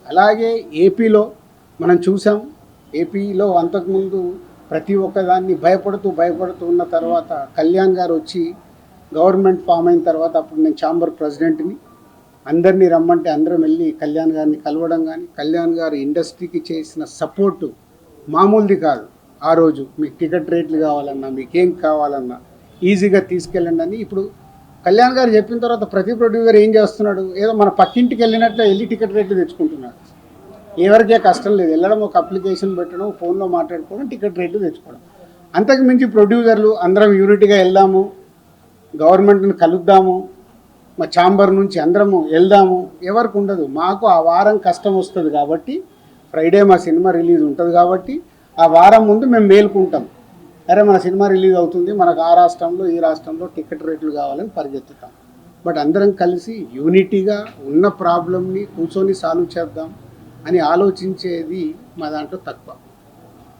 అలాగే ఏపీలో మనం చూసాం. ఏపీలో అంతకుముందు ప్రతి ఒక్కదాన్ని భయపడుతూ ఉన్న తర్వాత కళ్యాణ్ గారు వచ్చి గవర్నమెంట్ ఫామ్ అయిన తర్వాత అప్పుడు నేను ఛాంబర్ ప్రెసిడెంట్ని. అందరినీ రమ్మంటే అందరం వెళ్ళి కళ్యాణ్ గారిని కలవడం కానీ, కళ్యాణ్ గారు ఇండస్ట్రీకి చేసిన సపోర్టు మామూలుది కాదు. ఆ రోజు మీకు టికెట్ రేట్లు కావాలన్నా, మీకేం కావాలన్నా ఈజీగా తీసుకెళ్ళండి అని. ఇప్పుడు కళ్యాణ్ గారు చెప్పిన తర్వాత ప్రతి ప్రొడ్యూసర్ ఏం చేస్తున్నాడు, ఏదో మన పక్కింటికి వెళ్ళినట్లే వెళ్ళి టికెట్ రేట్లు తెచ్చుకుంటున్నాడు. ఎవరికే కష్టం లేదు, వెళ్ళడం, ఒక అప్లికేషన్ పెట్టడం, ఫోన్లో మాట్లాడుకోవడం, టికెట్ రేట్లు తెచ్చుకోవడం. అంతకు మించి ప్రొడ్యూసర్లు అందరం యూనిట్గా వెళ్దాము, గవర్నమెంట్ని కలుద్దాము, మా ఛాంబర్ నుంచి అందరము వెళ్దాము ఎవరికి ఉండదు. మాకు ఆ వారం కష్టం వస్తుంది కాబట్టి, ఫ్రైడే మా సినిమా రిలీజ్ ఉంటుంది కాబట్టి ఆ వారం ముందు మేము మేలుకుంటాం. అరే మన సినిమా రిలీజ్ అవుతుంది, మనకు ఆ రాష్ట్రంలో ఈ రాష్ట్రంలో టికెట్ రేట్లు కావాలని పరిగెత్తుతాం. బట్ అందరం కలిసి యూనిటీగా ఉన్న ప్రాబ్లమ్ని కూర్చొని సాల్వ్ చేద్దాం అని ఆలోచించేది మా దాంట్లో తక్కువ.